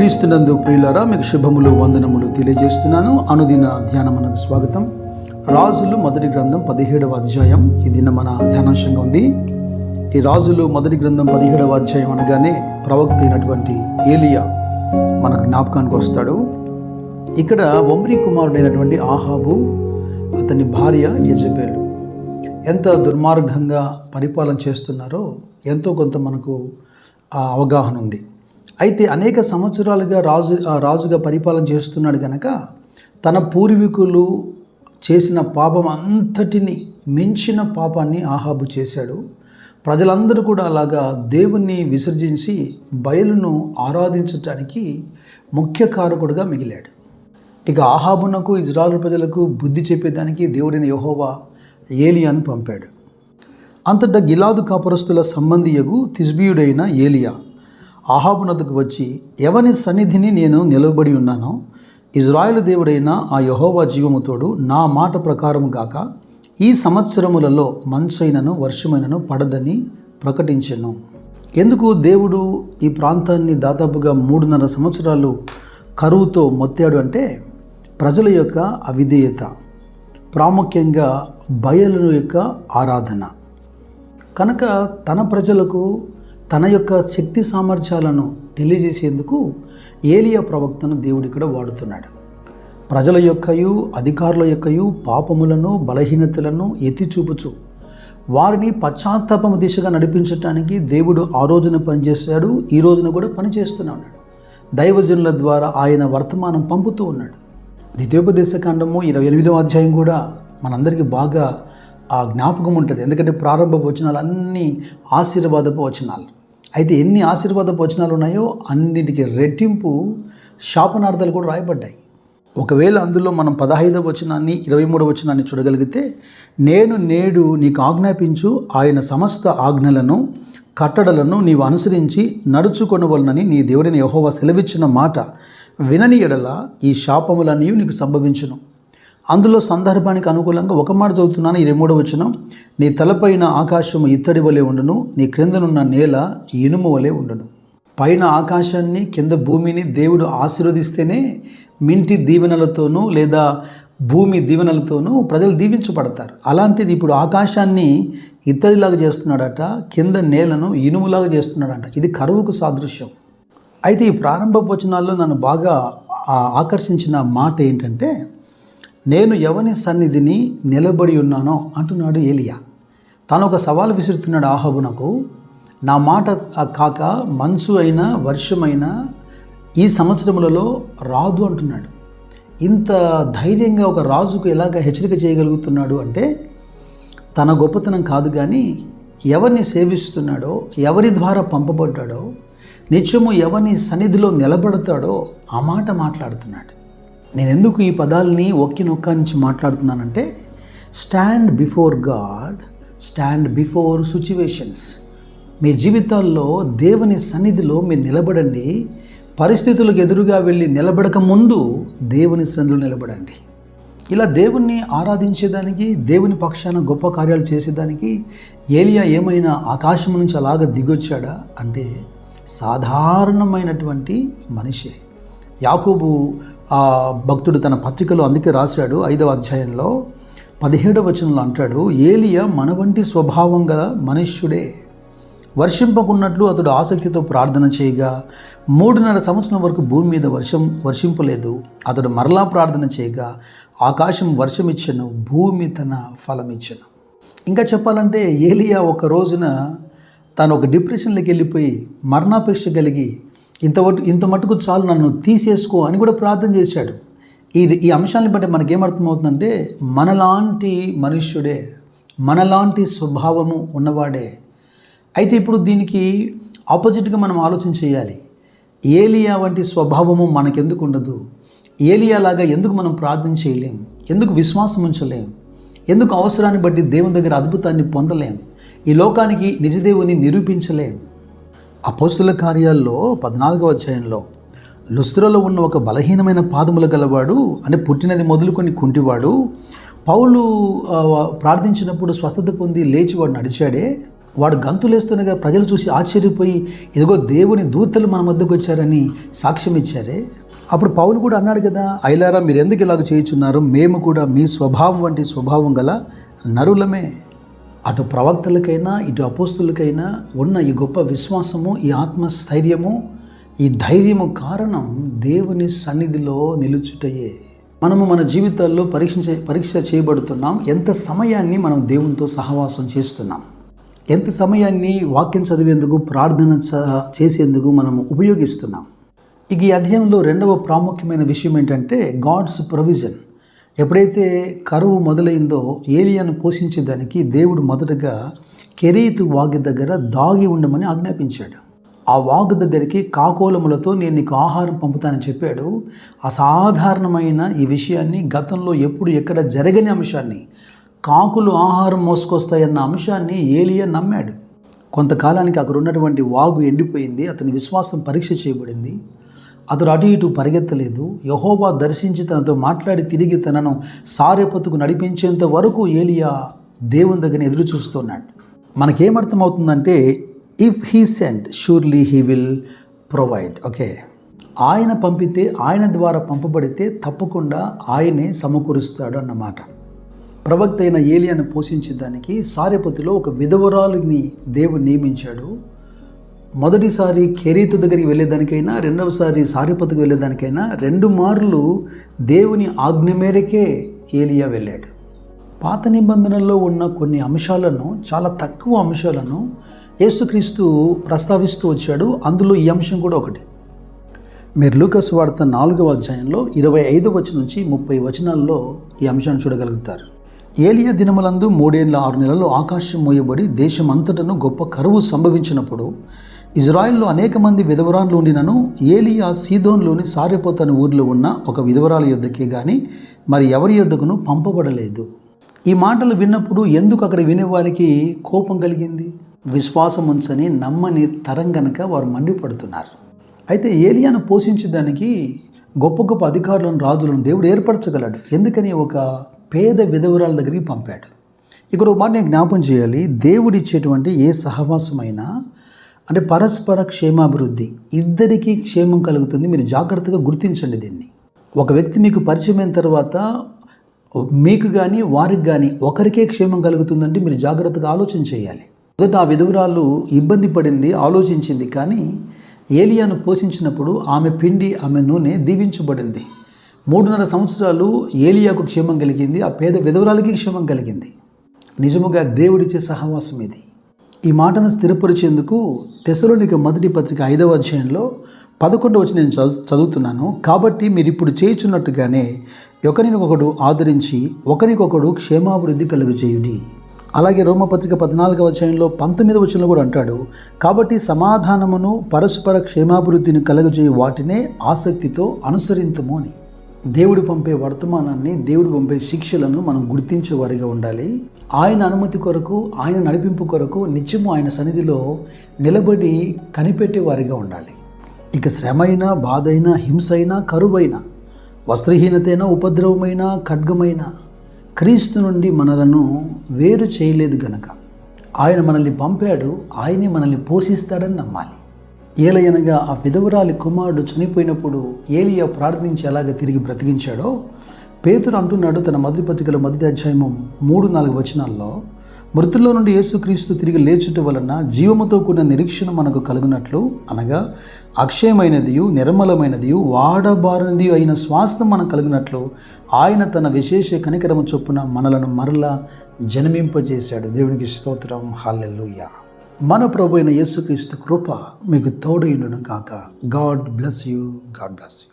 క్రీస్తునందు ప్రియులారా, మీకు శుభములు వందనములు తెలియజేస్తున్నాను. అనుదిన ధ్యానమునకు స్వాగతం. రాజులు మొదటి గ్రంథం 17వ అధ్యాయం ఈ దిన మన ధ్యానాంశంగా ఉంది. ఈ రాజులు మొదటి గ్రంథం 17వ అధ్యాయం అనగానే ప్రవక్త అయినటువంటి ఏలియా మనకు జ్ఞాపకానికి వస్తాడు. ఇక్కడ ఒమ్రీ కుమారుడైనటువంటి ఆహాబు, అతని భార్య యెజెబెలు ఎంత దుర్మార్గంగా పరిపాలన చేస్తున్నారో ఎంతో కొంత మనకు అవగాహన ఉంది. అయితే అనేక సంవత్సరాలుగా రాజుగా పరిపాలన చేస్తున్నాడు కనుక తన పూర్వీకులు చేసిన పాపం అంతటిని మించిన పాపాన్ని ఆహాబు చేశాడు. ప్రజలందరూ కూడా అలాగా దేవుణ్ణి విసర్జించి బయలును ఆరాధించటానికి ముఖ్య కారకుడుగా మిగిలాడు. ఇక ఆహాబునకు ఇజ్రాయేలు ప్రజలకు బుద్ధి చెప్పేదానికి దేవుడైన యెహోవా ఏలియాను పంపాడు. అంతటా గిలాదు కాపురస్తుల సంబంధియగు తిష్బీయుడైన ఏలియా ఆహాబు నద్దకు వచ్చి, ఎవని సన్నిధిని నేను నిలబడి ఉన్నానో ఇజ్రాయేలు దేవుడైన ఆ యెహోవా జీవముతోడు నా మాట ప్రకారము గాక ఈ సంవత్సరములలో మంచైనను వర్షమైనను పడదని ప్రకటించెను. ఎందుకు దేవుడు ఈ ప్రాంతాన్ని దాదాపుగా 3.5 సంవత్సరాలు కరువుతో మొత్తాడు అంటే ప్రజల యొక్క అవిధేయత, ప్రాముఖ్యంగా బయలు యొక్క ఆరాధన. కనుక తన ప్రజలకు తన యొక్క శక్తి సామర్థ్యాలను తెలియజేసేందుకు ఏలియా ప్రవక్తను దేవుడు ఇక్కడ వాడుతున్నాడు. ప్రజల యొక్కయు అధికారుల యొక్కయు పాపములను బలహీనతలను ఎత్తి చూపుచు వారిని పశ్చాత్తాపము దిశగా నడిపించడానికి దేవుడు ఆ రోజున పనిచేశాడు, ఈ రోజున కూడా పనిచేస్తూనే ఉన్నాడు. దైవజనుల ద్వారా ఆయన వర్తమానం పంపుతూ ఉన్నాడు. ద్వితీయోపదేశ కాండము 28వ అధ్యాయం కూడా మనందరికీ బాగా ఆ జ్ఞాపకం ఉంటుంది. ఎందుకంటే ప్రారంభపు వచనాలు అన్నీ ఆశీర్వాదపు వచనాలు. అయితే ఎన్ని ఆశీర్వాదపు వచనాలు ఉన్నాయో అన్నిటికీ రెట్టింపు శాపనార్థాలు కూడా రాయబడ్డాయి. ఒకవేళ అందులో మనం 15వ వచనాన్ని 23వ వచనాన్ని చూడగలిగితే, నేను నేడు నీకు ఆజ్ఞాపించు ఆయన సమస్త ఆజ్ఞలను కట్టడలను నీవు అనుసరించి నడుచుకొనవలనని నీ దేవుడైన యెహోవా సెలవిచ్చిన మాట వినని ఎడల ఈ శాపములన్నీ నీకు సంభవించును. అందులో సందర్భానికి అనుకూలంగా ఒక మాట చదువుతున్నాను. 23వ వచనం, నీ తలపైన ఆకాశము ఇత్తడి వలె ఉండును, నీ క్రిందనున్న నేల ఇనుము వలె ఉండును. పైన ఆకాశాన్ని కింద భూమిని దేవుడు ఆశీర్వదిస్తేనే మింటి దీవెనలతోనూ లేదా భూమి దీవెనలతోనూ ప్రజలు దీవించబడతారు. అలాంటిది ఇప్పుడు ఆకాశాన్ని ఇత్తడిలాగా చేస్తున్నాడట, కింద నేలను ఇనుములాగా చేస్తున్నాడట. ఇది కరువుకు సాదృశ్యం. అయితే ఈ ప్రారంభ వచనాల్లో నన్ను బాగా ఆకర్షించిన మాట ఏంటంటే, నేను ఎవని సన్నిధిని నిలబడి ఉన్నానో అంటున్నాడు ఏలియా. తను ఒక సవాలు విసురుతున్నాడు ఆహాబునకు. నా మాట కాక మంచు అయినా వర్షమైనా ఈ సంవత్సరములలో రాదు అంటున్నాడు. ఇంత ధైర్యంగా ఒక రాజుకు ఎలాగ హెచ్చరిక చేయగలుగుతున్నాడు అంటే తన గొప్పతనం కాదు, కానీ ఎవరిని సేవిస్తున్నాడో, ఎవరి ద్వారా పంపబడ్డాడో, నిత్యము ఎవరిని సన్నిధిలో నిలబడతాడో ఆ మాట మాట్లాడుతున్నాడు. నేను ఎందుకు ఈ పదాలని ఒక్క నుంచి మాట్లాడుతున్నానంటే, stand before God, stand before situations. మీ జీవితాల్లో దేవుని సన్నిధిలో మీరు నిలబడండి. పరిస్థితులకు ఎదురుగా వెళ్ళి నిలబడక ముందు దేవుని సన్నిధిలో నిలబడండి. ఇలా దేవుణ్ణి ఆరాధించేదానికి, దేవుని పక్షాన గొప్ప కార్యాలు చేసేదానికి ఏలియా ఏమైనా ఆకాశం నుంచి అలాగ దిగొచ్చాడా అంటే సాధారణమైనటువంటి మనిషే. యాకోబు భక్తుడు తన పత్రికలో అందుకే రాశాడు, 5వ అధ్యాయంలో 17వ వచనంలో అంటాడు, ఏలియా మన వంటి స్వభావం గల మనుష్యుడే. వర్షింపకున్నట్లు అతడు ఆసక్తితో ప్రార్థన చేయగా 3.5 సంవత్సరం వరకు భూమి మీద వర్షింపలేదు. అతడు మరలా ప్రార్థన చేయగా ఆకాశం వర్షమిచ్చను, భూమి తన ఫలమిచ్చను. ఇంకా చెప్పాలంటే ఏలియా ఒక రోజున తాను ఒక డిప్రెషన్లోకి వెళ్ళిపోయి మరణాపేక్ష కలిగి ఇంత మటుకు చాలు, నన్ను తీసేసుకో అని కూడా ప్రార్థన చేశాడు. ఈ అంశాన్ని బట్టి మనకేమర్థమవుతుందంటే మనలాంటి మనుష్యుడే, మనలాంటి స్వభావము ఉన్నవాడే. అయితే ఇప్పుడు దీనికి ఆపోజిట్గా మనం ఆలోచన చేయాలి. ఏలియా వంటి స్వభావము మనకెందుకు ఉండదు? ఏలియాలాగా ఎందుకు మనం ప్రార్థన చేయలేం? ఎందుకు విశ్వాసం ఉంచలేం? ఎందుకు అవసరాన్ని బట్టి దేవుని దగ్గర అద్భుతాన్ని పొందలేం? ఈ లోకానికి నిజదేవుని నిరూపించలేం? అపోస్తుల కార్యాల్లో 14వ అధ్యాయంలో లుస్త్రలో ఉన్న ఒక బలహీనమైన పాదములు గలవాడు, అంటే పుట్టినది మొదలుకొని కుంటివాడు, పౌలు ప్రార్థించినప్పుడు స్వస్థత పొంది లేచి వాడు నడిచాడే, వాడు గంతులేస్తుండగా ప్రజలు చూసి ఆశ్చర్యపోయి ఇదిగో దేవుని దూతలు మన మధ్యకు వచ్చారని సాక్ష్యం ఇచ్చారే. అప్పుడు పౌలు కూడా అన్నాడు కదా, అయలారా మీరు ఎందుకు ఇలాగ చేయుచున్నారు, మేము కూడా మీ స్వభావం వంటి స్వభావం గల నరులమే. అటు ప్రవక్తలకైనా ఇటు అపోస్తులకైనా ఉన్న ఈ గొప్ప విశ్వాసము, ఈ ఆత్మస్థైర్యము, ఈ ధైర్యము కారణం దేవుని సన్నిధిలో నిలుచుటయే. మనము మన జీవితాల్లో పరీక్ష చేయబడుతున్నాం. ఎంత సమయాన్ని మనం దేవునితో సహవాసం చేస్తున్నాం, ఎంత సమయాన్ని వాక్యం చదివేందుకు, ప్రార్థన చేసేందుకు మనము ఉపయోగిస్తున్నాం. ఇక ఈ అధ్యాయంలో రెండవ ప్రాముఖ్యమైన విషయం ఏంటంటే గాడ్స్ ప్రొవిజన్. ఎప్పుడైతే కరువు మొదలైందో ఏలియాను పోషించేదానికి దేవుడు మొదటగా కెరీతు వాగు దగ్గర దాగి ఉండమని ఆజ్ఞాపించాడు. ఆ వాగు దగ్గరికి కాకోలములతో నేను నీకు ఆహారం పంపుతానని చెప్పాడు. అసాధారణమైన ఈ విషయాన్ని, గతంలో ఎప్పుడు ఎక్కడ జరగని అంశాన్ని, కాకులు ఆహారం మోసుకొస్తాయన్న అంశాన్ని ఏలియా నమ్మాడు. కొంతకాలానికి అక్కడ ఉన్నటువంటి వాగు ఎండిపోయింది. అతని విశ్వాసం పరీక్ష చేయబడింది. అతడు అటు ఇటు పరిగెత్తలేదు. యెహోవా దర్శించి తనతో మాట్లాడి తిరిగి తనను సారెపతుకు నడిపించేంత వరకు ఏలియా దేవుని దగ్గర ఎదురు చూస్తున్నాడు. మనకేమర్థమవుతుందంటే if he sent surely he will provide. Okay, ఆయన పంపితే, ఆయన ద్వారా పంపబడితే తప్పకుండా ఆయనే సమకూరుస్తాడు అన్నమాట. ప్రవక్త అయిన ఏలియాను పోషించేదానికి సారెపతిలో ఒక విధవరాలిని దేవుడు నియమించాడు. మొదటిసారి కెరీతు దగ్గరికి వెళ్ళేదానికైనా, రెండవసారి సారెపతికి వెళ్ళేదానికైనా 2 మార్లు దేవుని ఆజ్ఞ మేరకే ఏలియా వెళ్ళాడు. పాత నిబంధనల్లో ఉన్న కొన్ని అంశాలను, చాలా తక్కువ అంశాలను యేసుక్రీస్తు ప్రస్తావిస్తూ వచ్చాడు. అందులో ఈ అంశం కూడా ఒకటి. మీరు లూకా సువార్త 4వ అధ్యాయంలో 25వ వచనం నుంచి 30 వచనాల్లో ఈ అంశాన్ని చూడగలుగుతారు. ఏలియా దినములందు 3 ఏళ్ల 6 నెలలు ఆకాశం మోయబడి దేశమంతటను గొప్ప కరువు సంభవించినప్పుడు ఇజ్రాయెల్లో అనేక మంది విధవరాలు ఉండినను ఏలియా సీదోన్లోని సారెపోతు అనే ఊరిలో ఉన్న ఒక విధవరాల యొద్దకే గాని మరి ఎవరి యొద్దకును పంపబడలేదు. ఈ మాటలు విన్నప్పుడు ఎందుకు అక్కడ వినేవారికి కోపం కలిగింది? విశ్వాసం ఉంచని నమ్మని తరం గనక వారు మండిపడుతున్నారు. అయితే ఏలియాను పోషించడానికి గొప్ప గొప్ప అధికారులను, రాజులను దేవుడు ఏర్పరచగలడు. ఎందుకని ఒక పేద విధవరాల దగ్గరికి పంపాడు. ఇక్కడ ఒక మాట నేను జ్ఞాపం చేయాలి. దేవుడిచ్చేటువంటి ఏ సహవాసమైనా అంటే పరస్పర క్షేమాభివృద్ధి, ఇద్దరికీ క్షేమం కలుగుతుంది. మీరు జాగ్రత్తగా గుర్తించండి దీన్ని. ఒక వ్యక్తి మీకు పరిచయమైన తర్వాత మీకు కానీ వారికి కానీ ఒకరికే క్షేమం కలుగుతుందంటే మీరు జాగ్రత్తగా ఆలోచన చేయాలి. మొదట ఆ విధవరాలు ఇబ్బంది పడింది, ఆలోచించింది. కానీ ఏలియాను పోషించినప్పుడు ఆమె పిండి, ఆమె నూనె దీవించబడింది. 3.5 సంవత్సరాలు ఏలియాకు క్షేమం కలిగింది, ఆ పేద విధవరాలకి క్షేమం కలిగింది. నిజముగా దేవుడిచ్చే సహవాసం ఇది. ఈ మాటను స్థిరపరిచేందుకు తెస్సలోనిక మొదటి పత్రిక 5వ అధ్యాయంలో 11వ వచనం నేను చదువుతున్నాను. కాబట్టి మీరు ఇప్పుడు చేయుచున్నట్టుగానే ఒకరినొకడు ఆదరించి ఒకరికొకడు క్షేమాభివృద్ధి కలుగజేయుడి. అలాగే రోమపత్రిక 14వ అధ్యాయంలో 19వ వచనంలో కూడా అంటాడు, కాబట్టి సమాధానమును పరస్పర క్షేమాభివృద్ధిని కలుగజేయు వాటినే ఆసక్తితో అనుసరింతుము అని. దేవుడు పంపే వర్తమానాన్ని, దేవుడు పంపే శిక్షలను మనం గుర్తించేవారిగా ఉండాలి. ఆయన అనుమతి కొరకు, ఆయన నడిపింపు కొరకు నిత్యము ఆయన సన్నిధిలో నిలబడి కనిపెట్టేవారిగా ఉండాలి. ఇక శ్రమైనా, బాధైనా, హింసైనా, కరువైనా, వస్త్రహీనతైనా, ఉపద్రవమైన, ఖడ్గమైన క్రీస్తు నుండి మనలను వేరు చేయలేదు గనక ఆయన మనల్ని పంపాడు. ఆయనే మనల్ని పోషిస్తాడని నమ్మాలి. ఏలయనగా ఆ విధవరాలి కుమారుడు చనిపోయినప్పుడు ఏలియా ప్రార్థించి ఎలాగ తిరిగి బ్రతికించాడో పేతురు అంటున్నాడు తన మొదటి పత్రికలో 1వ అధ్యాయము 3-4 వచనాల్లో, మృతుల్లో నుండి యేసుక్రీస్తు తిరిగి లేచుట వలన జీవముతో కూడిన నిరీక్షణ మనకు కలుగునట్లు, అనగా అక్షయమైనదియు నిర్మలమైనదియు వాడబారనిది అయిన స్వాస్థ్యం మనకు కలిగినట్లు ఆయన తన విశేష కనికరము చొప్పున మనలను మరలా జన్మింపజేశాడు. దేవునికి స్తోత్రం. హల్లెలూయా. మన ప్రభు అయిన యేసుక్రీస్తు కృప మీకు తోడైండును గాక. God bless you. God bless you.